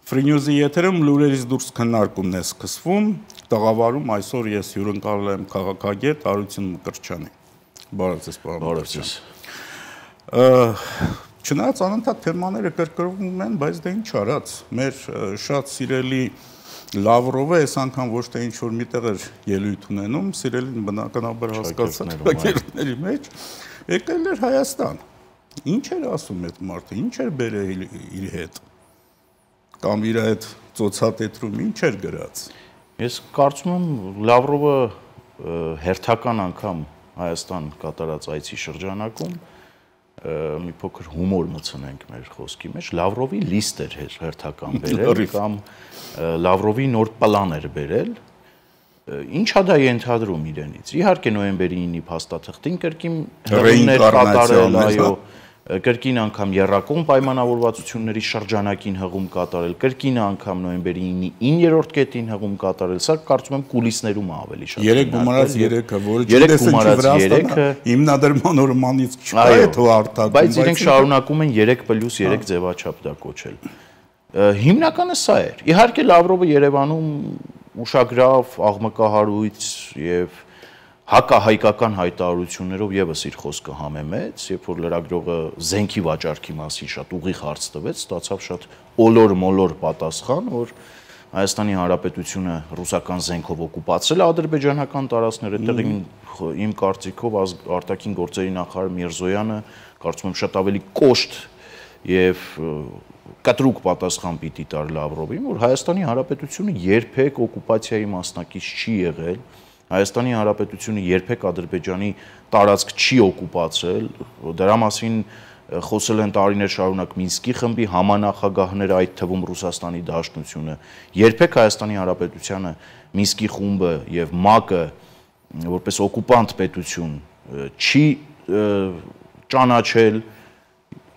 Free News-ի եթերում լուրերից դուրս քննարկումն է սկսվում, տաղավարում այսօր ես հյուրընկալել եմ քաղաքագետ Արություն Մկրտչյանի։ Բարև ձեզ, պարոն Մկրտչյան։ Չնայած անընդհատ թեմաները կրկնվում են, բայց դե ինչ արած, մեր շատ սիրելի Լավրովը այս անգամ ոչ թե ինչ-որ միտեղ էր ելույթ ունենում, սիրելին բնականաբար հասկացած շրջանակների մեջ, եկել էր Հայաստան։ Ինչ էր ասում այդ մարդը, ինչ էր բերել իր հետ։ Կամ իր այդ ծոցատետրում ինչ էր գրած։ Ես կարծում եմ Լավրովը հերթական անգամ Հայաստան կատարած այցի շրջանակում մի փոքր հումոր մտցնենք մեր խոսքի մեջ, Լավրովի լիստ էր հերթական բերել կամ Լավրովի նոր պլան էր բերել։ Ինչա դա ենթադրում իրենից։ Իհարկե նոյեմբերի 9-ի փաստաթղթին կրկին հրավերներ կատարել, այո, կրկին անգամ եռակողմ պայմանավորվածությունների շրջանակին հղում կատարել, կրկին անգամ նոյեմբերի 9-ի 9-րդ կետին հղում կատարել, սա կարծում եմ կուլիսներում ավելի շատ։ 3 գումարած 3-ը, որը չտեսնի հիմնադրման օրմանից չկա այդ հարթակում, բայց իրենք շարունակում են 3+3 ձևաչափ դա կոչել։ Հիմնականը սա էր։ Իհարկե Լավրովը Երևանում ուշագրավ, աղմկահարույց եւ հակահայկական հայտարարություններով եւս իր խոսքը համեմեց, երբ որ լրագրողը զենքի վաճառքի մասին շատ ուղիղ հարց տվեց, ստացավ շատ օլոր-մոլոր պատասխան, որ Հայաստանի Հանրապետությունը ռուսական զենքով օկուպացրել է ադրբեջանական տարածքները, այդտեղ իմ կարծիքով արտաքին գործերի նախարար Միրզոյանը կարծում եմ շատ ավելի կոշտ եւ կտրուկ պատասխան պիտի տար Լավրովին, որ Հայաստանի Հանրապետությունը երբեք օկուպացիայի մասնակից չի եղել, Հայաստանի Հանրապետությունը երբեք Ադրբեջանի տարածք չի օկուպացրել, դրա մասին խոսել են տարիներ շարունակ Մինսկի խմբի համանախագահները, այդ թվում Ռուսաստանի Դաշնությունը, երբեք Հայաստանի Հանրապետությանը Մինսկի խումբը եւ ՄԱԿ-ը որպես օկուպանտ պետություն չի ճանաչել։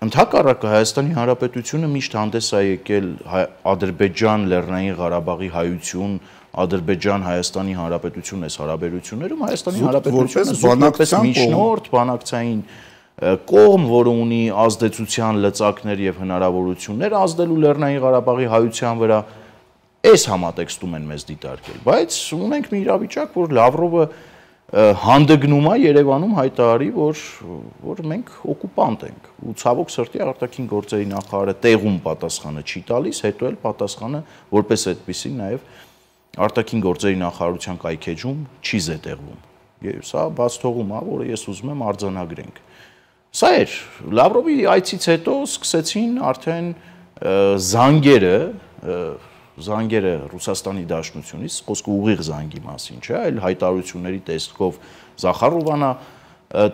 Ընդհակառակը Հայաստանի Հանրապետությունը միշտ հանդես է եկել Ադրբեջան, Լեռնային Ղարաբաղի հայություն, Ադրբեջան, Հայաստանի Հանրապետություն այս հարաբերություններում Հայաստանի Հանրապետությունը որպես միջնորդ բանակցային կողմ, որը ունի ազդեցության լծակներ եւ հնարավորություններ ազդելու Լեռնային Ղարաբաղի հայության վրա, այս համատեքստում են մեզ դիտարկել, բայց ունենք մի իրավիճակ, որ Լավրովը հանդգնում է Երևանում հայտարարի, որ մենք օկուպանտ ենք, ու ցավոք սրտի արտաքին գործերի նախարարը տեղում պատասխանը չի տալիս, հետո էլ պատասխանը որպես այդպեսի նաեւ արտաքին գործերի նախարարության կայքեջում չի զետեղվում։ Եվ սա բաց թողում է, որը ես ուզում եմ արձանագրենք։ Սա էր Լավրովի այցից հետո սկսեցին արդեն զանգերը Ռուսաստանի Դաշնությունից, խոսքը ուղիղ զանգի մասին չէ, այլ հայտարարությունների տեսքով Զախարովանա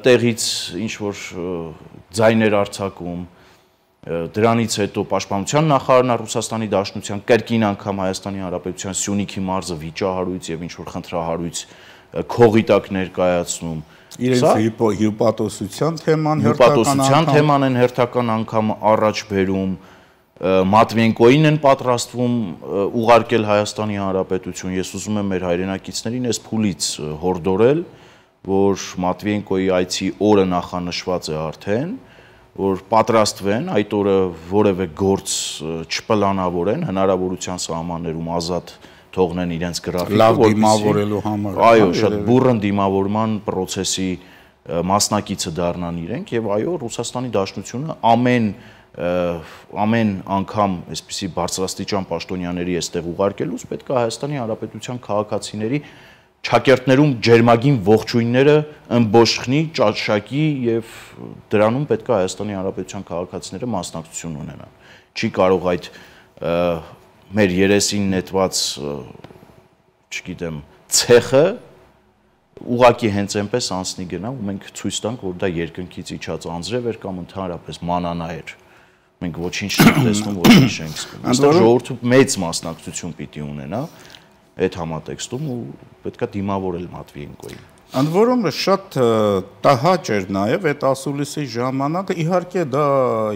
տեղից ինչ որ ձայներ արձակում, դրանից հետո Պաշտպանության նախարարն Ռուսաստանի Դաշնության կրկին անգամ Հայաստանի Հանրապետության Սյունիքի մարզը վիճահարույց եւ ինչ որ խնդրահարույց քողի տակ ներկայացնում։ Իրենց հյուպատոսության թեման են հերթական անգամ առաջ բերում, Մատվիենկոին են պատրաստվում ուղարկել Հայաստանի Հանրապետություն։ Ես ուզում եմ մեր հայրենակիցներին այս փուլից հորդորել, որ Մատվիենկոյի այցի օրը նախանշված է արդեն, որ պատրաստվեն այդ օրը որևէ գործ չպլանավորեն, հնարավորության սահմաններում ազատ թողնեն իրենց գրաֆիկը, լավ դիմավորելու համար։ Այո, շատ բուռն դիմավորման process-ի մասնակիցը դառնան իրենք եւ այո, Ռուսաստանի Դաշնությունը ամեն անգամ այսպիսի բարձրաստիճան պաշտոնյաների այստեղ ուղարկելուց պետք է Հայաստանի Հանրապետության քաղաքացիների ճակերտներում ջերմագին ողջույնները ըմբոշխնի, ճաշակի եւ դրանում պետք է Հայաստանի Հանրապետության քաղաքացիները մասնակցություն ունենան։ Չի կարող այդ մեր երեսին նետված, չգիտեմ, ցեխը ուղակի հենց այնպես անցնի գնա ու մենք ցույց տանք, որ դա երկնքից իջած անձրև էր կամ ընդհանրապես մանանա էր։ Մենք ոչինչ չենք տեսնում, ոչինչ չենք զգում։ Այստեղ ժողովուրդը մեծ մասնակցություն պիտի ունենա այդ համատեքստում ու պետքա դիմավորել Մատվիենկոյին։ Ընդ որում շատ տհաճ էր նաև այդ ասուլիսի ժամանակը, իհարկե դա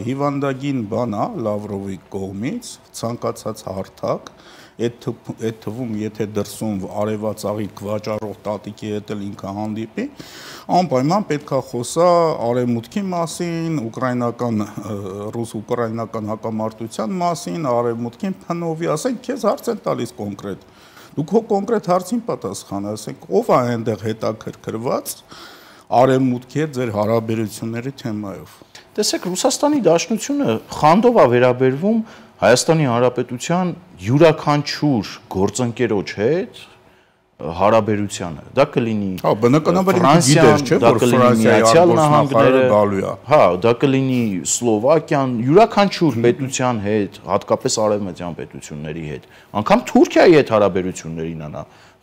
հիվանդագին բան է Լավրովի կողմից, ցանկացած հարթակ, այդ թվում եթե դրսում արևածաղիկ վաճառող տատիկի հետ էլ ինքը հանդիպի, անպայման պետք է խոսա արևմուտքի մասին, ռուս-ուկրաինական հակամարտության մասին, արևմուտքին փնովի, ասենք քեզ հարց են տալիս կոնկրետ։ Դուք հո կոնկրետ հարցին պատասխան, ասենք ով է այնտեղ հետաքրքրված արևմուտքի հետ ձեր հարաբերությունների թեմայով։ Տեսեք, Ռուսաստանի Դաշնությունը խանդով է վերաբերվում Հայաստանի Հանրապետության յուրաքանչյուր գործընկերոջ հետ հարաբերությանը։ Դա կլինի բնականաբար գիտեր, չէ՞, որ Ֆրանսիայի արտգործնախարարը գալու է։ Հա, դա կլինի Սլովակիան, յուրաքանչյուր պետության հետ, հատկապես արևմտյան պետությունների հետ, անգամ Թուրքիայի հետ հարաբերություններին անա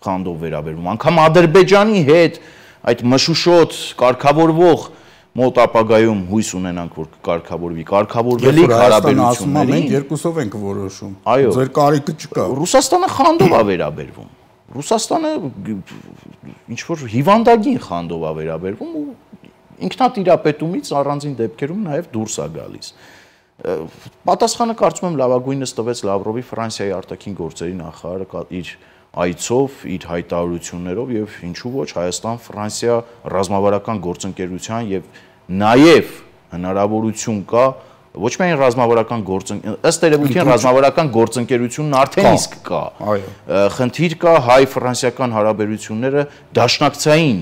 խանդով վերաբերվում, անգամ Ադրբեջանի հետ այդ մշուշոտ կարգավորվող մոտ ապագայում հույս ունենանք, որ կարգավորվելիք հարաբերությունների։ Մենք երկուսով ենք որոշում։ Այո, ձեր կարիքը չկա։ Ռուսաստանը խանդով է վերաբերվում։ Ռուսաստանը ինչ որ հիվանդագին խանդով է վերաբերվում ու ինքնատիրապետումից առանձին դեպքերում նաև դուրս է գալիս։ Պատասխանը կարծում եմ լավագույնս տվեց Լավրովի Ֆրանսիայի արտաքին գործերի նախարարը իր այցով, իր հայտարարություններով եւ ինչու ոչ Հայաստան-Ֆրանսիա ռազմավարական գործընկերության եւ նաեւ հնարավորություն կա ոչ միայն ռազմավարական ըստ երևույթին ռազմավարական գործընկերությունն արդեն իսկ կա։ Խնդիր կա հայ-ֆրանսիական հարաբերությունները դաշնակցային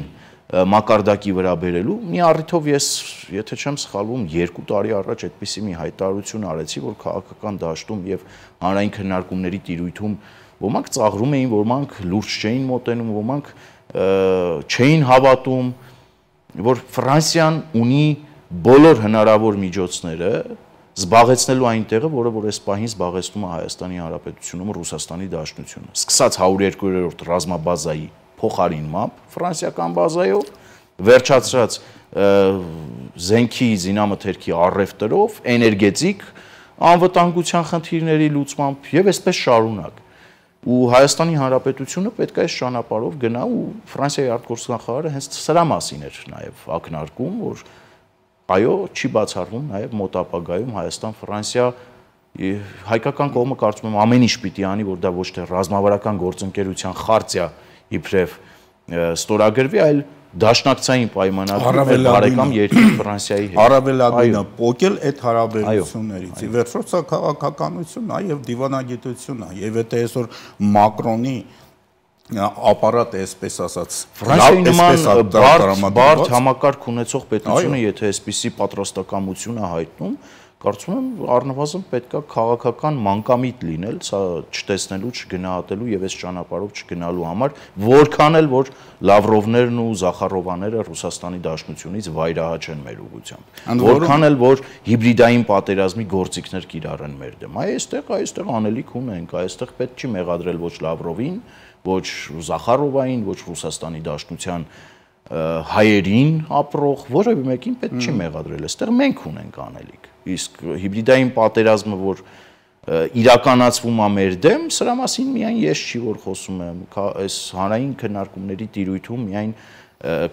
մակարդակի վրա բերելու։ Մի առիթով ես, եթե չեմ սխալվում, 2 տարի առաջ այդպիսի մի հայտարարություն արեցի, որ քաղաքական դաշտում եւ հանրային քննարկումների տիրույթում ոմանք ծաղրում էին, ոմանք լուրջ չէին մոտենում, ոմանք չէին հավատում, որ Ֆրանսիան ունի բոլոր հնարավոր միջոցները զբաղեցնելու այն տեղը, որը որ այս պահին զբաղեցնում է Հայաստանի Հանրապետությունում Ռուսաստանի Դաշնությունը։ Սկսած 102-րդ ռազմաբազայի փոխարինմամբ ֆրանսիական բազայով, վերջացրած զենքի զինամթերքի առևտրով, էներգետիկ անվտանգության խնդիրների լուծմամբ եւ այսպես շարունակ։ Ու Հայաստանի Հանրապետությունը պետք է այս ճանապարհով գնա ու Ֆրանսիայի արտգործնախարարը հենց սրա մասին էր նաև ակնարկում, որ այո, չի բացառվում նաև մոտ ապագայում Հայաստան-Ֆրանսիա հայկական կողմը կարծում եմ ամեն ինչ պիտի անի, որ դա ոչ թե ռազմավարական գործընկերության խարտիա իբրև ստորագրվի, այլ դաշնակցային պայմանագրում բարեկամ երկիր Ֆրանսիայի հետ։ Առավելագույնը փոկել այդ հարաբերություններից։ Ի վերջո սա քաղաքականությունն է եւ դիվանագիտությունն է։ Եվ եթե այսօր Մակրոնի ապարատը այսպես ասած Ֆրանսիայի նման բարդ համակարգ ունեցող պետությունը, եթե այսպիսի պատրաստակամություն է հայտնում, կարծում եմ առնվազն պետքա քաղաքական մանկամիտ լինել, սա չտեսնելու, չգնահատելու եւ այս ճանապարհով չգնալու համար, որքան էլ որ Լավրովներն ու Զախարովաները Ռուսաստանի Դաշնությունից վայրահաչ են մեր ուղղությամբ, որքան էլ որ հիբրիդային պատերազմի գործիքներ կիրառեն մեր դեմ։ Այստեղ անելիք ունենք, այստեղ պետք չի մեղադրել ոչ Լավրովին, ոչ Զախարովային, ոչ Ռուսաստանի Դաշնության հայերին ապրող, որևէ մեկին պետք չի մեղադրել, այստեղ մենք ունենք անելիք։ Իսկ հիբրիդային պատերազմը, որ իրականացվում է մեր դեմ, սրա մասին միայն ես չի որ խոսում եմ, այս հանրային քննարկումների տիրույթում միայն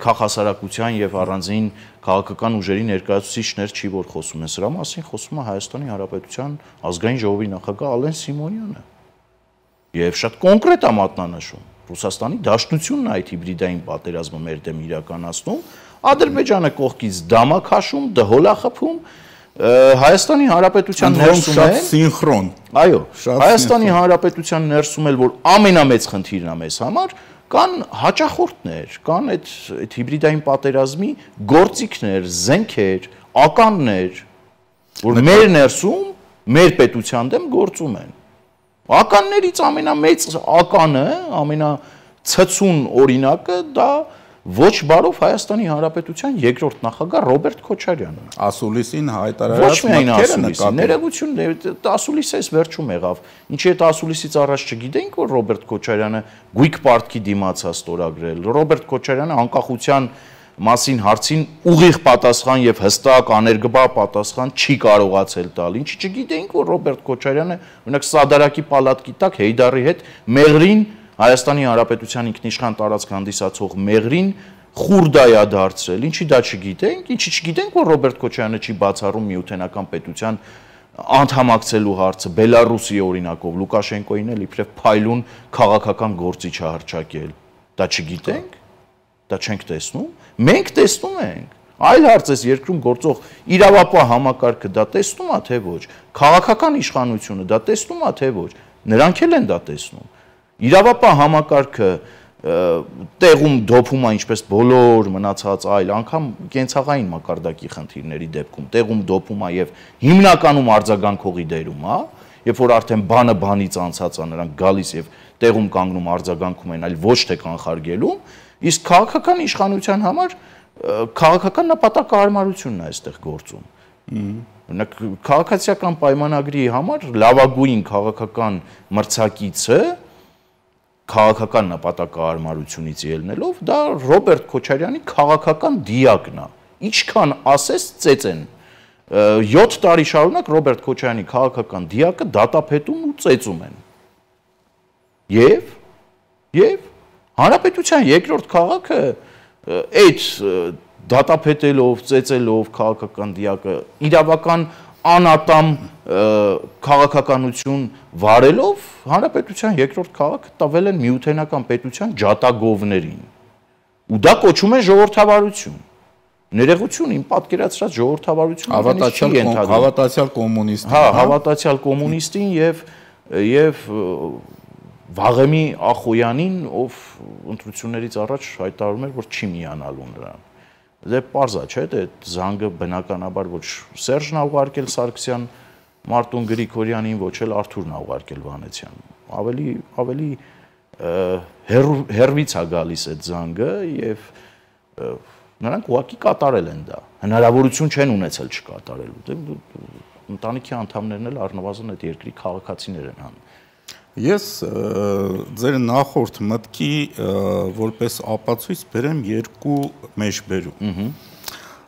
քաղաքասարակության եւ առանձին քաղաքական ուժերի ներկայացուցիչներ չի որ խոսում են, սրա մասին խոսում է Հայաստանի Հանրապետության ազգային ժողովի նախագահ Ալեն Սիմոնյանը։ Եվ շատ կոնկրետ է մատնանշում, Ռուսաստանի Դաշնությունն այդ հիբրիդային պատերազմը մեր դեմ իրականացնում, Ադրբեջանը կողքից դամա քաշում, դհոլ է խփում, Հայաստանի Հանրապետության ներսում է սինխրոն։ Այո, Հայաստանի Հանրապետության ներսում էլ որ ամենամեծ խնդիրն է մեզ համար, կան հաճախորդներ, կան այդ հիբրիդային պատերազմի գործիքներ, զենքեր, ականներ, որ մեր ներսում, մեր պետության դեմ գործում են։ Ականներից ամենամեծ ականը, ամենացցուն օրինակը դա ոչ բարով Հայաստանի Հանրապետության երկրորդ նախագահ Ռոբերտ Քոչարյանն է։ Ասուլիսին հայտարարած մտքերը նկատի։ Ներողություն, ասուլիսը այս վերջում եղավ։ Ինչի այդ ասուլիսից առաջ չգիտեինք, որ Ռոբերտ Քոչարյանը գույք պարտքի դիմաց է ստորագրել։ Ռոբերտ Քոչարյանը անկախության մասին հարցին ուղիղ պատասխան եւ հստակ աներկբա պատասխան չի կարողացել տալ։ Ինչի չգիտեինք, որ Ռոբերտ Քոչարյանը օրինակ Սադարակի պալատքի տակ Հեյդարի հետ Մեղրին Հայաստանի Հանրապետության ինքնիշխան տարածք հանդիսացող Մեղրին խուրդայա դարձրել։ Ինչի դա չգիտենք, ինչի չգիտենք, որ Ռոբերտ Քոչարյանը չի բացառում միութենական պետության անդամակցելու հարցը Բելարուսի օրինակով Լուկաշենկոին էլ իբրև փայլուն քաղաքական գործիչ հռչակել։ Դա չգիտենք, դա չենք տեսնում։ Մենք տեսնում ենք։ Այլ հարց է երկրում գործող իրավապահ համակարգը դա տեսնում է թե ոչ։ Քաղաքական իշխանությունը դա տեսնում է թե ոչ։ Նրանք էլ են դա տեսնում։ Իրավապահ համակարգը տեղում դոփում է ինչպես բոլոր մնացած այլ անգամ կենցաղային մակարդակի խնդիրների դեպքում տեղում դոփում է եւ հիմնականում արձագանքողի դերում է, երբ որ արդեն բանը բանից անցած է, նրանք գալիս եւ տեղում կանգնում արձագանքում են, այլ ոչ թե կանխարգելում, իսկ քաղաքական իշխանության համար քաղաքական նպատակահարմարությունն է այստեղ գործում։ Օրինակ քաղաքացիական պայմանագրի համար լավագույն քաղաքական մրցակիցը քաղաքական նպատակահարմարությունից ելնելով դա Ռոբերտ Քոչարյանի քաղաքական դիակն է։ Ինչքան ասես ծեծեն 7 տարի շարունակ Ռոբերտ Քոչարյանի քաղաքական դիակը դատապետում ու ծեծում են։ Եվ հանրապետության երկրորդ քաղաքը այդ դատապետելով, ծեծելով քաղաքական դիակը իրավական անատամ քաղաքականություն վարելով հանրապետության երկրորդ քաղաքը տվել են միութենական պետության ջատագովներին։ Ու դա կոչում են ժողովրդավարություն։ Ներողություն, իմ պատկերացրած ժողովրդավարությունը հավատացյալ կոմունիստին։ Հա, հավատացյալ կոմունիստին եւ Վաղեմի Ախոյանին, ով ընտրություններից առաջ հայտարարում էր, որ չի միանալու նրան։ Դե պարզ է, չէ՞, դե զանգը բնականաբար ոչ Սերժն ա ուղարկել Սարգսյան Մարտուն Գրիգորյանին, ոչ էլ Արթուրն ա ուղարկել Վանեցյան։ Ավելի հերվից է գալիս այդ զանգը եւ նրանք ուղղակի կատարել են դա։ Հնարավորություն չեն ունեցել չկատարելու։ Դե ընտանիքի անդամներն էլ առնվազն այդ երկրի քաղաքացիներ են հան։ Ես ձեր նախորդ մտքի որպես ապացույց բերեմ երկու մեջբերում։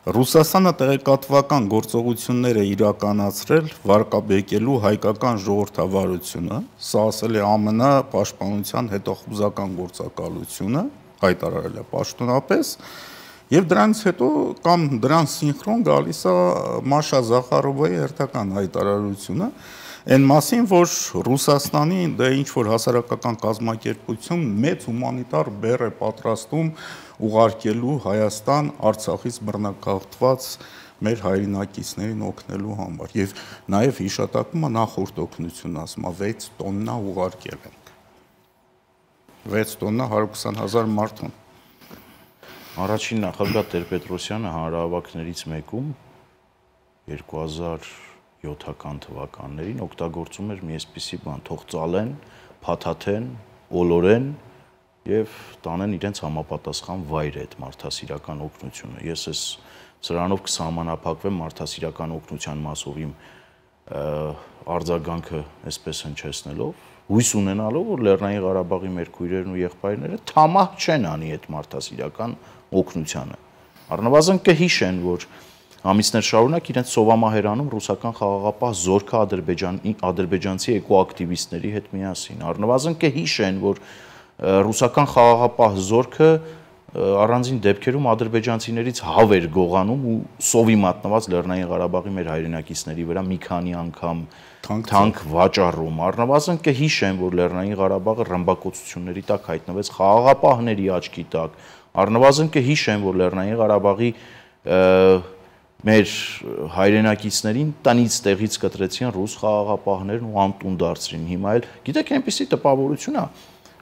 Ռուսաստանը տեղեկատվական գործողություններ է իրականացրել վարկաբեկելու հայկական ժողովրդավարությունը, սա ասել է ԱՄՆ պաշտպանության հետախուզական գործակալությունը, հայտարարել է պաշտոնապես, եւ դրանից հետո կամ դրան սինխրոն գալիս է Մաշա Զախարովայի հերթական հայտարարությունը, այն մասին, որ Ռուսաստանի դա ինչ որ հասարակական կազմակերպություն մեծ հումանիտար բեռ է պատրաստում ուղարկելու Հայաստան Արցախից բռնակախված մեր հայրենակիցներին օգնելու համար եւ նաեւ հիշատակում է նախորդ օգնությունն, ասում է 6 տոննա ուղարկել ենք 6 տոննա 120,000 մարդուն։ Առաջին նախագահ Տեր-Պետրոսյանը հանրահավաքներից մեկում 2007 թվականներին օգտագործում էր մի այսպիսի բան, թող ծալեն, փաթաթեն, օլորեն եւ տանեն իրենց համապատասխան վայր այդ մարդասիրական օգնությունը։ Ես այս սրանով կսահմանափակվեմ մարդասիրական օգնության մասով իմ արձագանքը այսպես հնչեցնելով, հույս ունենալով, որ Լեռնային Ղարաբաղի մեր քույրերն ու եղբայրները թամահ չեն անի այդ մարդասիրական օգնությանը։ Առնվազն կհիշեն, որ ամիսներ շարունակ իրենց սովամահերանում ռուսական խաղաղապահ զորքը ադրբեջանցի էկոակտիվիստների հետ միասին։ Առնվազն կհիշեն, որ ռուսական խաղաղապահ զորքը առանձին դեպքերում ադրբեջանցիներից հավ էր գողանում ու սովի մատնված Լեռնային Ղարաբաղի մեր հայրենակիցների վրա մի քանի անգամ թանկ վաճառում։ Առնվազն կհիշեն, որ Լեռնային Ղարաբաղը ռմբակոծությունների տակ հայտնվեց խաղաղապահների աչքի տակ։ Առնվազն կհիշեն, որ Լեռնային Ղարաբաղի մեր հայրենակիցներին տնից տեղից կտրեցին ռուս խաղաղապահներն ու անտուն դարձրին։ Հիմա էլ գիտեք այնպեսի տպավորություն է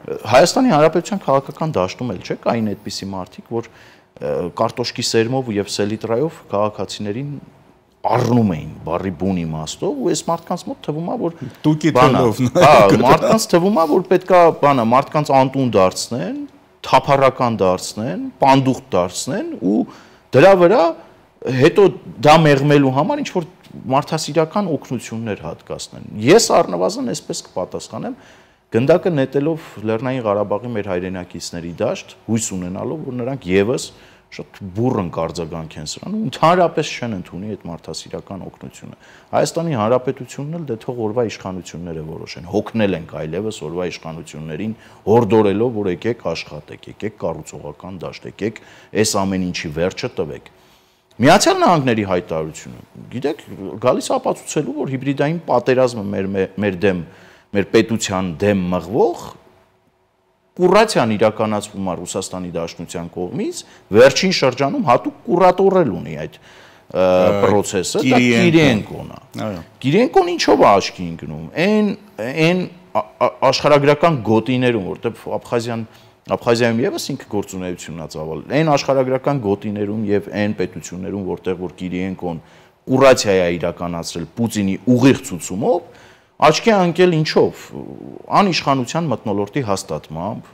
Հայաստանի Հանրապետության քաղաքական դաշտում էլ չէ, կային այդպիսի մարդիկ, որ կարտոշկի սերմով եւ սելիտրայով քաղաքացիներին առնում էին բառի բուն իմաստով ու այս մարդկանց մոտ թվում է, որ տուկի թելով, մարդկանց թվում է, որ պետքա բանը մարդկանց անտուն դարձնեն, թափառական դարձնեն, պանդուխտ դարձնեն ու դրա վրա հետո դա մեղմելու համար ինչ որ մարդասիրական օգնություններ հատկացնեն։ Ես առնվազն այսպես կպատասխանեմ, գնդակը նետելով Լեռնային Ղարաբաղի մեր հայրենակիցների դաշտ, հույս ունենալով, որ նրանք եւս շատ բուռն կարձագանքեն սրան ու ընդհանրապես չեն ընդունի այդ մարդասիրական օգնությունը։ Հայաստանի Հանրապետությունն էլ դե թող օրվա իշխանությունները որոշեն, հոգնել ենք այլևս օրվա իշխանություններին հորդորելով, որ եկեք աշխատեք, եկեք կառուցողական դաշտ, եկեք այս ամեն ինչի վերջը տվեք։ Միացյալ Նահանգների հայտարարությունը գիտեք, գալիս ապացուցելու, որ հիբրիդային պատերազմը մեր դեմ, մեր պետության դեմ մղվող կուրացիան իրականացվում է Ռուսաստանի Դաշնության կողմից, վերջին շրջանում հատուկ կուրատորել ունի այդ process-ը, դա Կիրիենկոն է։ Կիրիենկոն ինչով է աչքի ընկնում։ Այն աշխարհագրական գոտիներում, որտեղ Աբխազիայում եւս ինքը գործունեությունն է ծավալել։ Այն աշխարհագրական գոտիներում եւ այն պետություններում, որտեղ որ Կիրիենկոն կուրացիա է իրականացրել Պուտինի ուղիղ ցուցումով, աչքի ընկել ինչով։ Անիշխանության մթնոլորտի հաստատմամբ,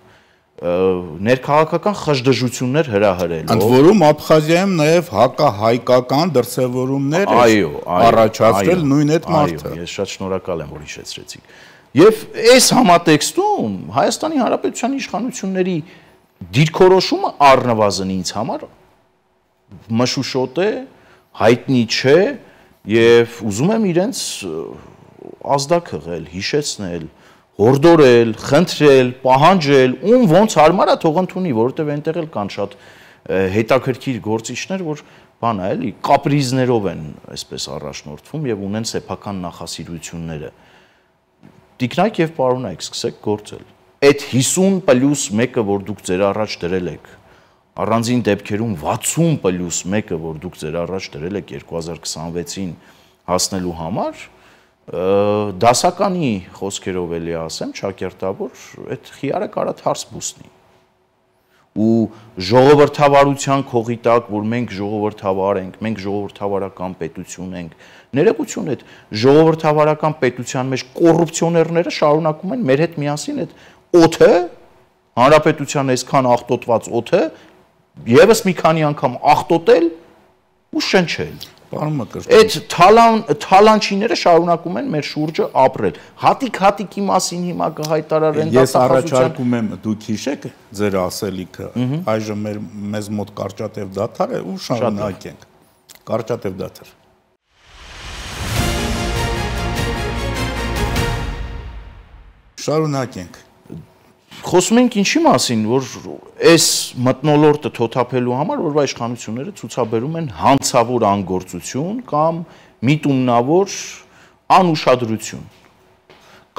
ներքաղաքական խժդժություններ հրահրելով։ Ընդ որում Աբխազիայում նաև հակահայկական դրսևորումներ առաջացրել նույն այդ մարդը։ Ես շատ շնորհակալ եմ, որ հիշեցրեցիք։ Եվ այս համատեքստում Հայաստանի Հանրապետության իշխանությունների դիրքորոշումը առնվազն ինձ համար մշուշոտ է, հայտնի չէ եւ ուզում եմ իրենց ազդակղել, հիշեցնել, հորդորել, խնդրել, պահանջել, ում ոնց հարմար է թող ընդունի, որովհետեւ այնտեղ էլ կան շատ հետաքրքիր գործիչներ, որ բան է էլի, կապրիզներով են այսպես առաջնորդվում եւ ունեն սեփական նախասիրությունները։ Տիկնայք եւ պարոնայք, սկսեք գործել։ Այդ 50+1-ը, որ դուք ձեր առաջ դրել եք, առանձին դեպքերում 60+1-ը, որ դուք ձեր առաջ դրել եք 2026-ին հասնելու համար, դասականի խոսքերով էլի ասեմ, ճակերտավոր, այդ խիարը կարա թարս բուսնի։ Ու ժողովրդավարության քողի տակ, որ մենք ժողովրդավար ենք, մենք ժողովրդավարական պետություն ենք, ներողություն այդ ժողովրդավարական պետության մեջ կոռուպցիոներները շարունակում են մեր հետ միասին այդ օդը, հանրապետության այսքան աղտոտված օդը, եւս մի քանի անգամ աղտոտել ու շնչել։ Պարոն Մկրտչյան, այդ թալանչիները շարունակում են մեր շուրջը ապրել։ Հատիկ-հատիկի մասին հիմա կհայտարարեն ես առաջարկում եմ դուք հիշեք ձեր ասելիքը, այժմ մեզ մոտ կարճատև դադար է ու շարունակենք։ Կարճատև դադար։ Շարունակենք։ Խոսում ենք ինչի մասին, որ այս մթնոլորտը թոթափելու համար որվա իշխանությունները ցուցաբերում են հանցավոր անգործություն կամ միտումնավոր անուշադրություն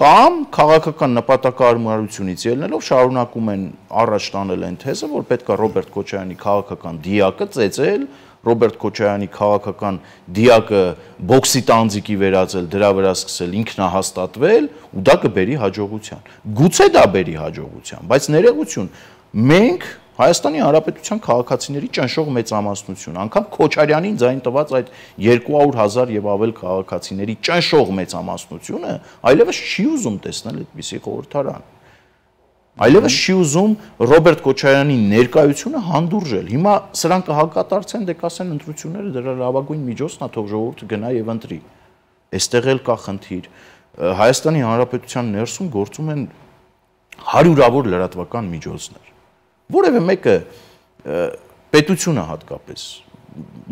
կամ քաղաքական նպատակարարությունից ելնելով շարունակում են առաջ տանել այն թեզը, որ պետք է Ռոբերտ Քոչարյանի քաղաքական դիակը ծեծել, Ռոբերտ Քոչարյանի քաղաքական դիակը բոքսի տանձիկի վերածել, դրա վրա սկսել ինքնահաստատվել ու դա կբերի հաջողության։ Գուցե դա բերի հաջողության, բայց ներողություն, մենք Հայաստանի Հանրապետության քաղաքացիների ճնշող մեծամասնություն, անգամ Քոչարյանին ձայն տված այդ 200,000 եւ ավել քաղաքացիների ճնշող մեծամասնությունը այլևս չի ուզում տեսնել այդպիսի խորհրդարան։ Այլևս չի ուզում Ռոբերտ Քոչարյանի ներկայությունը հանդուրժել։ Հիմա սրանք կհակատարցեն, դե կասեն ընտրությունները դրա լավագույն միջոցն է, թող ժողովուրդը գնա եւ ընտրի։ Այստեղ էլ կա խնդիր։ Հայաստանի Հանրապետության ներսում գործում են հարյուրավոր լրատվական միջոցներ։ Որևէ մեկը պետությունը հատկապես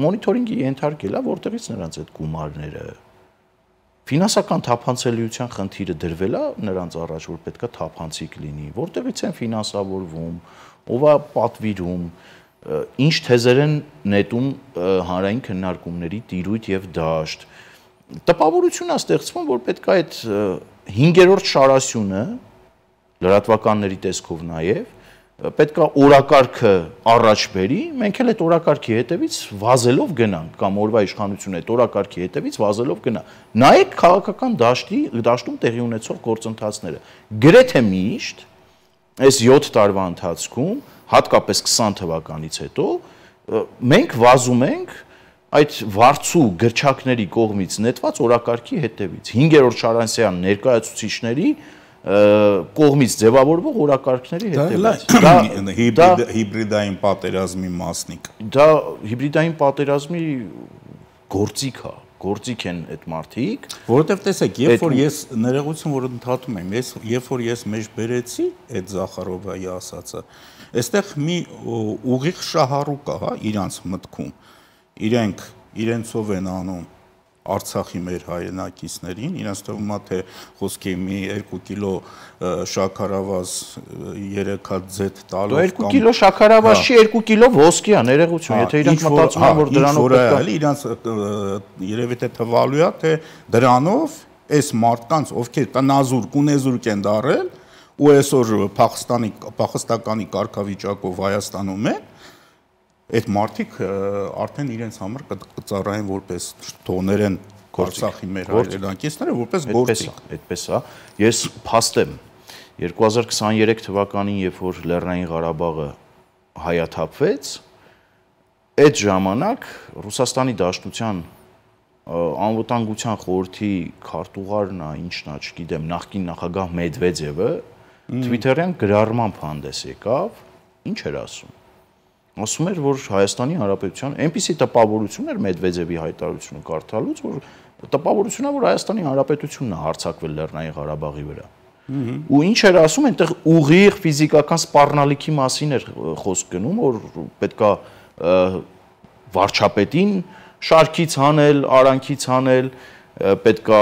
մոնիթորինգի ենթարկել է, որտեղից նրանց այդ գումարները ֆինանսական թափանցելիության խնդիրը դրվել է նրանց առաջ, որ պետքա թափանցիկ լինի, որտեղից են ֆինանսավորվում, ով է պատվիրում, ինչ թեզեր են նետում հանրային քննարկումների տիրույթ եւ դաշտ։ Տպավորություն է ստեղծվում, որ պետքա այդ 5-րդ շարասյունը լրատվականների տեսքով նաեւ պետքա օրակարգը առաջ բերի, մենք էլ այդ օրակարգի հետևից վազելով գնանք կամ օրվա իշխանությունը այդ օրակարգի հետևից վազելով գնա։ Նայեք քաղաքական դաշտում տեղի ունեցող գործընթացները։ Գրեթե միշտ այս 7 տարվա ընթացքում, հատկապես 20 թվականից հետո, մենք վազում ենք այդ վարձու գրչակների կողմից նետված օրակարգի հետևից։ 5-րդ շարասյան ներկայացուցիչների կողմից ձևավորվող օրակարգների հետևից։ Դա հիբրիդային պատերազմի մասնիկ։ Դա հիբրիդային պատերազմի գործիք է, գործիք են այդ մարդիկ, որովհետև տեսեք, երբ որ ես ներողություն որ ընդհատում եմ, երբ որ ես մեջ բերեցի այդ Զախարովայի ասածը, այստեղ մի ուղիղ շահառու կա, հա, իրանց մտքում։ Իրենք իրենցով են անում Արցախի մեր հայրենակիցներին, իրենց թվում է թե խոսքի մի 2 կիլո շաքարավազ 3 հատ ձեթ տալով 2 կիլո շաքարավազ չի 2 կիլո ոսկի է ներողություն, եթե իրանք մտածում են որ դրանով պետք է իրանք երևի թե թվալու է թե դրանով այս մարդկանց ովքեր տնազուրկ, կունեզուրկ են դարել ու այսօր փախստականի կարգավիճակով Հայաստանում են այդ մարդիկ արդեն իրենց համար կծառայեն որպես թողներեն Արցախի մեր հայրենակիցները որպես գործիք։ Այդպես է։ Ես փաստեմ 2023 թվականին, երբ որ Լեռնային Ղարաբաղը հայաթափվեց, այդ ժամանակ Ռուսաստանի Դաշնության անվտանգության խորհրդի քարտուղարն է, ինչն է, չգիտեմ, նախկին նախագահ Մեդվեդևը Twitter-յան գրառմամբ հանդես եկավ, ինչ էր ասում։ Ասում էր, որ Հայաստանի Հանրապետության այնպիսի տպավորություն էր Մեդվեդևի հայտարարությունը կարդալուց, որ տպավորությունն է, որ Հայաստանի Հանրապետությունն է հարձակվել Լեռնային Ղարաբաղի վրա։ Ու ինչ էր ասում, այնտեղ ուղիղ ֆիզիկական սպառնալիքի մասին էր խոսք գնում, որ պետքա վարչապետին շարքից հանել, արանքից հանել, պետքա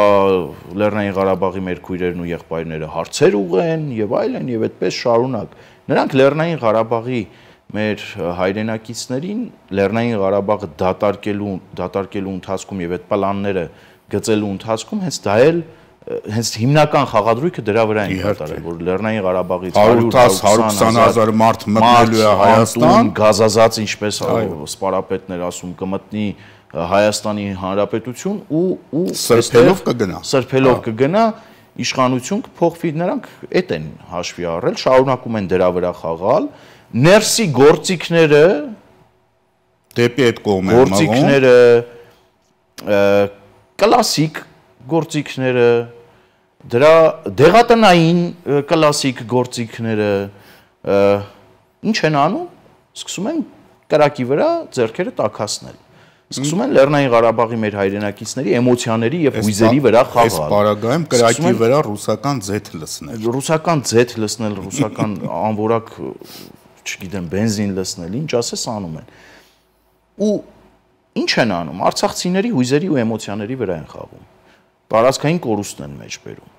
Լեռնային Ղարաբաղի մեր քույրերն ու եղբայրները հարցեր ուղղեն եւ այլն եւ այդպես շարունակ։ Նրանք Լեռնային Ղարաբաղի մեր հայրենակիցներին Լեռնային Ղարաբաղը դատարկելու ընթացքում եւ այդ պլանները գծելու ընթացքում հենց դա էլ հենց հիմնական խաղադրույքը դրա վրա են կատարել, որ Լեռնային Ղարաբաղից 110-120 մարդ մտնելու է Հայաստան, գազազած ինչպես սպարապետներ ասում կմտնի Հայաստանի Հանրապետություն ու սրբելով կգնա իշխանություն կփոխվի, նրանք այդ են հաշվի առել, շարունակում են դրա վրա խաղալ, ներսի գործիքները դեպի այդ կողմ են գործիքները կլասիկ գործիքները դրա դեղատնային կլասիկ գործիքները ինչ են անում, սկսում են կրակի վրա ձեռքերը տաքացնել, սկսում են Լեռնային Ղարաբաղի մեր հայրենակիցների էմոցիաների եւ հույզերի վրա խաղալ։ Այս պարագայում կրակի վրա ռուսական ձեթ լցնել, ռուսական անորակ, չգիտեմ, բենզին լցնել, ինչ ասես անում են։ Ու ինչ են անում, արցախցիների հույզերի ու էմոցիաների վրա են խաղում։ Տարածքային կորուստն են մեջ բերում։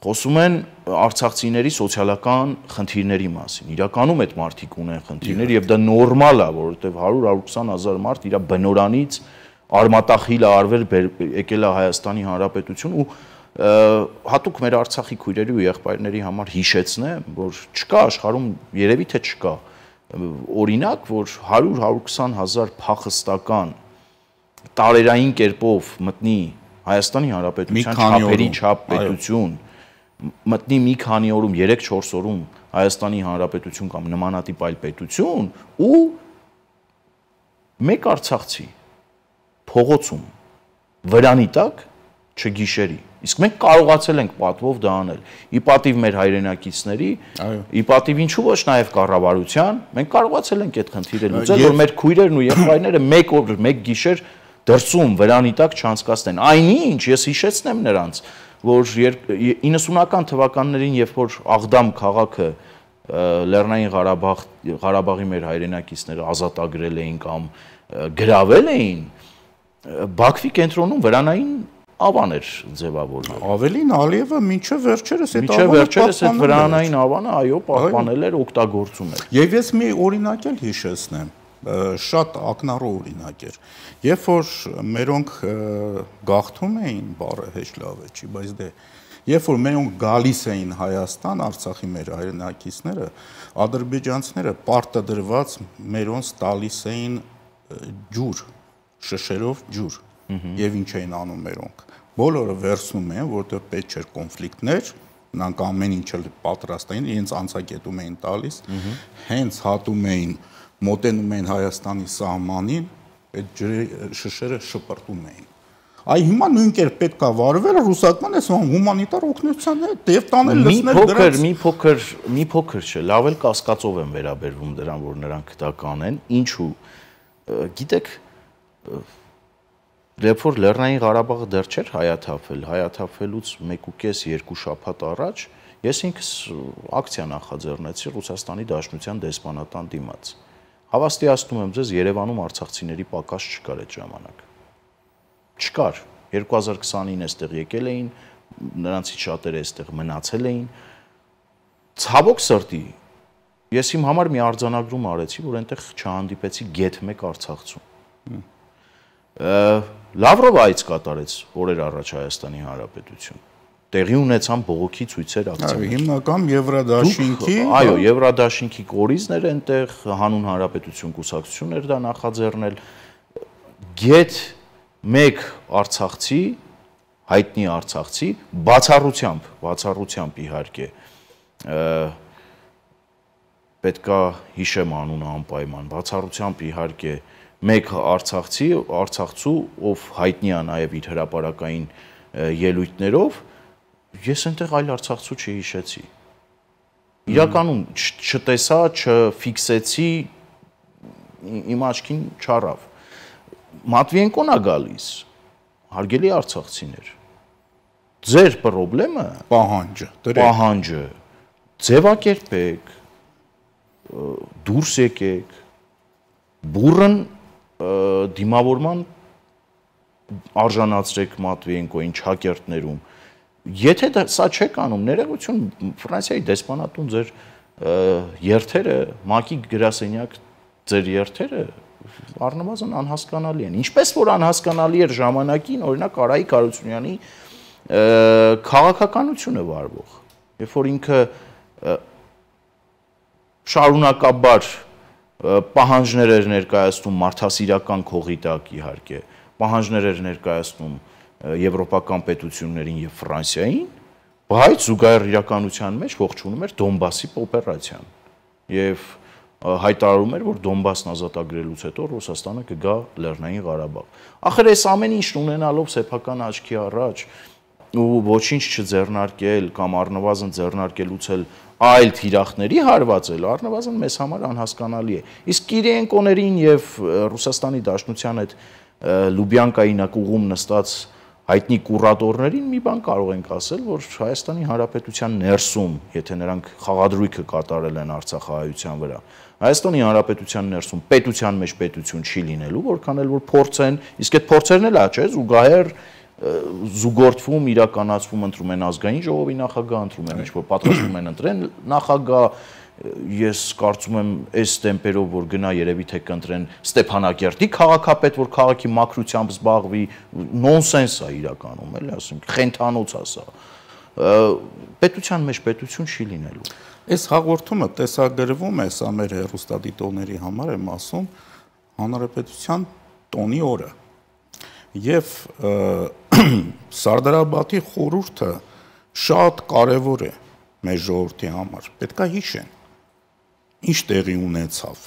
Խոսում են արցախցիների սոցիալական խնդիրների մասին։ Իրականում այդ մարդիկ ունեն խնդիրներ եւ դա նորմալ է, որովհետեւ 100-120 հազար մարդ իր բնորանից արմատախիլ է արվել եկել է Հայաստանի Հանրապետություն ու հատուկ մեր Արցախի քույրերի ու եղբայրների համար հիշեցնեմ, որ չկա աշխարհում երևի թե չկա օրինակ, որ 100-120 հազար փախստական տարերային կերպով մտնի Հայաստանի Հանրապետության չափերի չափ պետություն մտնի մի քանի օրում 3-4 օրում Հայաստանի Հանրապետություն կամ նմանատիպ այլ պետություն ու մեկ արցախցի փողոցում վրանի տակ չգիշերի իսկ մենք կարողացել ենք պատվով դա անել ի պատիվ մեր հայրենակիցների ի պատիվ ինչու ոչ նաև կառավարության մենք կարողացել ենք այդ խնդիրը լուծել որ մեր քույրերն ու եղբայրները մեկ օր մեկ գիշեր դրսում վրանի տակ չանցկացնեն այնինչ ես հիշեցնեմ նրանց որ 90-ական թվականներին երբ որ Աղդամ քաղաքը Լեռնային Ղարաբաղի մեր հայրենակիցները ազատագրել էին կամ գրավել էին Բաքվի կենտրոնում վրանային ավան էր ձևավորվել ավելին Ալիևը մինչև վերջերս այդ վրանային ավանը այո պահպանել էր օգտագործում էր եւ ես մի օրինակ էլ հիշեցնեմ շատ ակնառու օրինակ էր երբ որ մերոնք գաղթում էին բառը հեչ լավ է չի բայց դե երբ որ մերոնք գալիս էին Հայաստան Արցախի մեր հայրենակիցները ադրբեջանցիները պարտադրված մերոնց տալիս էին ջուր շշերով ջուր եւ ինչ էին անում մերոնք բոլորը վերցնում են որտեղ պետք չէր կոնֆլիկտներ նրանք ամեն ինչ էլ պատրաստ էին իրենց անցակետում էին տալիս հենց հատում էին մոտենում էին Հայաստանի սահմանին այդ շշերը շպրտում էին այ հիմա նույն կերպ պետք է վարվել ռուսական այս հումանիտար օգնության հետ եւ տանել լցնել դրանց մի փոքր չէ լավ էլ կասկածով են վերաբերվում դրան որ նրանք դա կանեն ինչու գիտեք երբ որ Լեռնային Ղարաբաղը դեռ չէր հայաթափվելուց 1.5-2 շաբաթ առաջ ես ինքս ակցիա նախաձեռնեցի Ռուսաստանի Դաշնության դեսպանատան դիմաց հավաստիացնում եմ ձեզ Երևանում արցախցիների պակաս չկար այդ ժամանակ չկար 2029 այստեղ եկել էին, նրանցից շատերը այստեղ մնացել էին։ Ցավոք սրտի, ես իմ համար մի արձանագրում արեցի, որ այնտեղ չհանդիպեցի գեթ 1 արցախցու։ Լավրովը այց կատարեց օրեր առաջ Հայաստանի Հանրապետություն։ Տեղի ունեցան բողոքի ցույցեր, ակցիաներ։ Հիմնական Եվրադաշինքի, այո, Եվրադաշինքի կորիզներ այնտեղ հանուն Հանրապետություն կուսակցություններ դա նախաձեռնել։ Գեթ 1 արցախցի, հայտնի արցախցի, բացառությամբ իհարկե պետքա հիշեմ անունը անպայման, բացառությամբ իհարկե մեկ արցախցու, ով հայտնի է նաև իր հրապարակային ելույթներով, ես այնտեղ այլ արցախցու չհիշեցի։ Իրականում չտեսա, չֆիքսեցի, իմ աչքին չառավ։ Մատվիենկոն է գալիս, հարգելի արցախցիներ։ Ձեր խնդրումը, պահանջը, ձևակերպեք, դուրս եկեք, բուրըն դիմավորման արժանացրեք Մատվիենկոին Չակերտներում։ Եթե սա չեք անում, ներողություն, Ֆրանսիայի դեսպանատուն ձեր երթերը, ՄԱԿ-ի գրասենյակ ձեր երթերը առնվազն անհասկանալի են։ Ինչպես որ անհասկանալի էր ժամանակին, օրինակ Արայիկ Հարությունյանի քաղաքականությունը վարվող, երբ որ ինքը շարունակաբար պահանջներ էր ներկայացնում մարդասիրական քողի տակ իհարկե, պահանջներ էր ներկայացնում եվրոպական պետություններին եւ Ֆրանսիային, բայց զուգահեռ իրականության մեջ ողջունում էր Դոնբասի օպերացիան եւ հայտարարում էր, որ Դոնբասն ազատագրելուց հետո Ռուսաստանը կգա Լեռնային Ղարաբաղ։ Ախր այս ամեն ինչն ունենալով սեփական աչքի առաջ ու ոչինչ չձեռնարկել կամ առնվազն ձեռնարկելուց էլ այլ թիրախների հարվածել, առնվազն մեզ համար անհասկանալի է։ Իսկ Կիրիենկոներին եւ Ռուսաստանի Դաշնության հետ Լուբյանկայի նկուղում նստած հայտնի կուրատորներին մի բան կարող ենք ասել, որ Հայաստանի Հանրապետության ներսում, եթե նրանք խաղադրույքը կատարել են Արցախահայության վրա, Հայաստանի Հանրապետության ներսում պետության մեջ պետություն չի լինելու, որքան էլ որ փորձեն, իսկ այդ փորձերն էլ չէ, զուգահեռ զուգորդվում, իրականացվում ընտրում են ազգային ժողովի նախագահ, ընտրում են ինչ-որ պատրաստվում են ընտրեն նախագահ, ես կարծում եմ այս տեմպերով որ գնա երևի թե կընտրեն Ստեփանակերտի քաղաքապետ, որ քաղաքի մաքրությամբ զբաղվի, նոնսենս է իրականում, էլի ասենք, խենթանոց է սա։ Պետության մեջ պետություն չի լինելու։ Այս հաղորդումը տեսագրվում է, սա մեր հեռուստադիտողների համար եմ ասում, Հանրապետության տոնի օրը։ Եվ Սարդարաբադի խորհուրդը շատ կարևոր է մեր ժողովրդի համար։ Պետք է հիշեն, ինչ տեղի ունեցավ,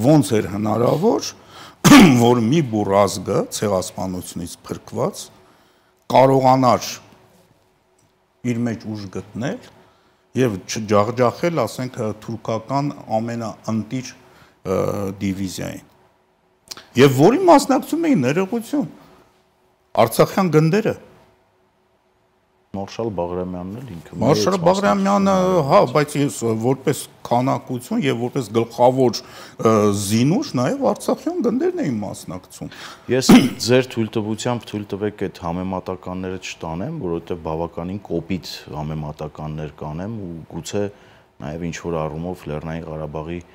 ոնց էր հնարավոր, որ մի բուրազգը ցեղասպանությունից փրկված կարողանար իր մեջ ուժ գտնել եւ չջախջախել, ասենք, թուրքական ամենաընտիր դիվիզիային։ Եվ որի մասնակցում էին ներողություն Արցախյան գնդերը։ Մարշալ Բաղրամյանն էլ ինքը։ Մարշալ Բաղրամյանը, հա, բայց ես որպես քանակություն եւ որպես գլխավոր զինուշ նաեւ Արցախյան գնդերն էին մասնակցում։ Ես ձեր թույլտվությամբ թույլ տվեք այդ համեմատականները չտանեմ, որովհետեւ բավականին կոպիտ համեմատականներ կանեմ ու գուցե նաեւ ինչ որ առումով Լեռնային Ղարաբաղի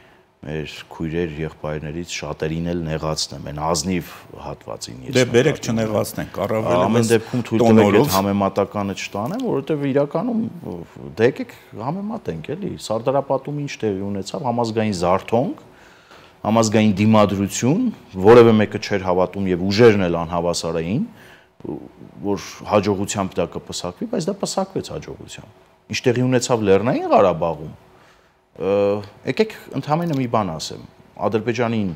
մեր քույրեր եղբայրներից շատերին էլ նեղացնեմ, այն ազնիվ հատվածին ես։ Դե բերեք չնեղացնենք, առավել ամեն դեպքում թույլ տվեք այդ համեմատականը չտանեմ, որովհետև իրականում դե եկեք համեմատենք, էլի, Սարդարապատում ինչ տեղի ունեցավ, համազգային զարթոնք, համազգային դիմադրություն, որևէ մեկը չէր հավատում եւ ուժերն էլ անհավասար էին, որ հաջողությամբ դա կպսակվի, բայց դա պսակվեց հաջողությամբ։ Ինչ տեղի ունեցավ Լեռնային Ղարաբաղում, եկեք ընդհանրապես մի բան ասեմ, Ադրբեջանին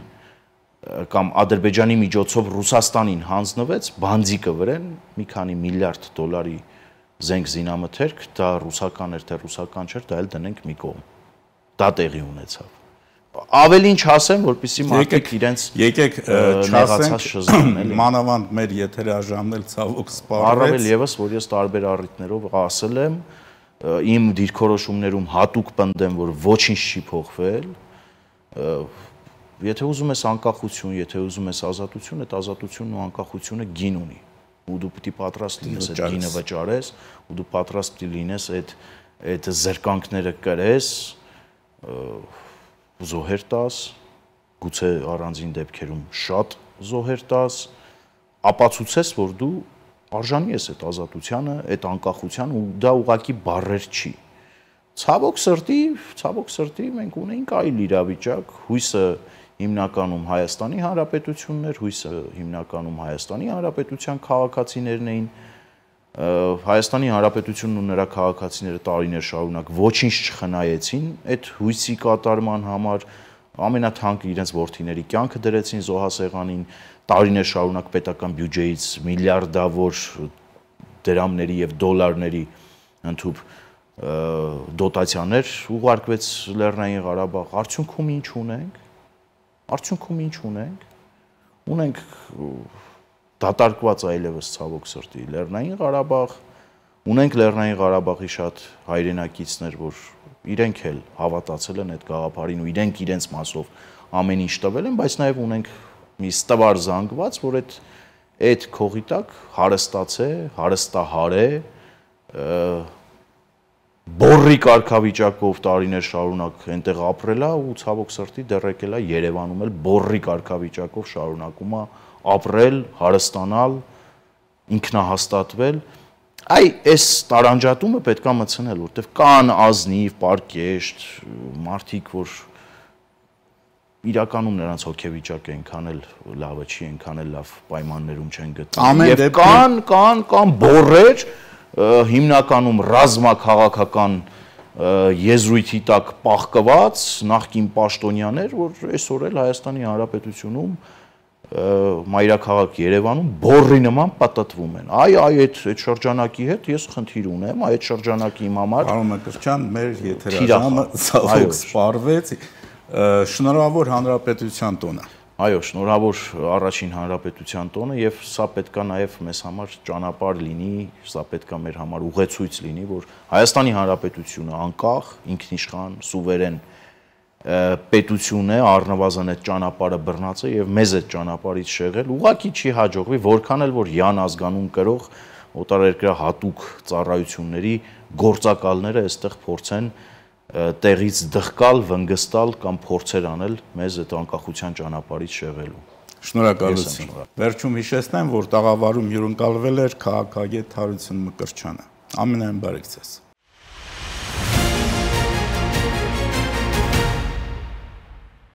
կամ Ադրբեջանի միջոցով Ռուսաստանին հանձնվեց բանձիկը վրան մի քանի միլիարդ դոլարի զենք զինամթերք, դա ռուսական էր թե ռուսական չէր, դա էլ դնենք մի կողմ։ Դա տեղի ունեցավ։ Ավելին չասեմ, որպեսզի մարդիկ իրենց եկեք չասենք, մանավանդ մեր եթերաժամն էլ ցավոք սպառվեց։ Առավել եւս, որ ես տարբեր առիթներով ասել եմ, իմ դիրքորոշումներում հատուկ պնդեմ, որ ոչինչ չի փոխվել։ Եթե ուզում ես անկախություն, եթե ուզում ես ազատություն, այդ ազատությունն ու անկախությունը գին ունի։ ու դու պիտի պատրաստ լինես այդ գինը վճարես, ու դու պատրաստ պիտի լինես այդ զրկանքները կրես, զոհեր տաս, գուցե առանձին դեպքերում շատ զոհեր տաս, ապացուցես, որ դու արժանի ես այդ ազատությանը, այդ անկախության, ու դա ուղղակի բառեր չի։ Ցավոք սրտի մենք ունենք այլ իրավիճակ, հույսը հիմնականում Հայաստանի Հանրապետությունն էր, հույսը հիմնականում Հայաստանի Հանրապետության քաղաքացիներն էին, Հայաստանի Հանրապետությունն ու նրա քաղաքացիները տարիներ շարունակ ոչինչ չխնայեցին այդ հույսի կատարման համար, ամենաթանկը իրենց որդիների կյանքը դրեցին զոհասեղանին, տարիներ շարունակ պետական բյուջեից միլիարդավոր դրամների եւ դոլարների ընդհանուր դոտացիաներ ուղարկվեց Լեռնային Ղարաբաղ, արդյունքում ինչ ունենք։ Ունենք դատարկված այլևս ցավոք սրտի Լեռնային Ղարաբաղ, ունենք Լեռնային Ղարաբաղի շատ հայրենակիցներ, որ իրենք էլ հավատացել են այդ գաղափարին ու իրենք իրենց մասով ամեն ինչ տվել են, բայց նաև ունենք մի ստվար զանգված, որ այդ քողի տակ հարստահար է, բորրի կարգավիճակով տարիներ շարունակ այնտեղ ապրել է ու ցավոք սրտի դեռ եկել է Երևանում էլ բորրի կարգավիճակով շարունակում է ապրել, հարստանալ, ինքնահաստատվել։ Այս տարանջատումը պետք է մտցնել, որտեղ կան ազնիվ, պարկեշտ մարդիկ, որ իրականում նրանց հոգեվիճակը այնքան էլ լավը չի, այնքան էլ լավ պայմաններում չեն գտնվում։ Եվ կան բորրեր, հիմնականում ռազմաքաղաքական եզրույթի տակ պահկված նախկին պաշտոնյաներ, որ այսօր էլ Հայաստանի Հանրապետությունում մայրաքաղաք Երևանում բորրի նման պատտվում են։ Այդ շրջանակի հետ ես խնդիր ունեմ, այդ շրջանակի իմ համար։ Պարոն Մկրտչյան, մեր եթերաժամը ցավոք սպառվեց։ Շնորհավոր Հանրապետության տոնը։ Այո, շնորհավոր առաջին Հանրապետության տոնը, եւ սա պետքա նաեւ մեզ համար ճանապարհ լինի, սա պետքա մեր համար ուղեցույց լինի, որ Հայաստանի Հանրապետությունը անկախ, ինքնիշխան, սուվերեն պետություն է, առնվազն այդ ճանապարհը բռնած է եւ մեզ այդ ճանապարհից շեղել ուղղակի չի հաջողվի, որքան էլ որ յան ազգանուն կրող օտարերկրահատուկ ծառայությունների գործակալները այստեղ փորձեն տեղից դղկալ, վնգստալ կամ փորձեր անել մեզ այդ անկախության ճանապարհից շեղելու։ Շնորհակալություն։ Վերջում հիշեցնեմ, որ տաղավարում հյուրընկալվել էր քաղաքագետ Հարություն Մկրտչյանը։ Ամենայն բարեքցես։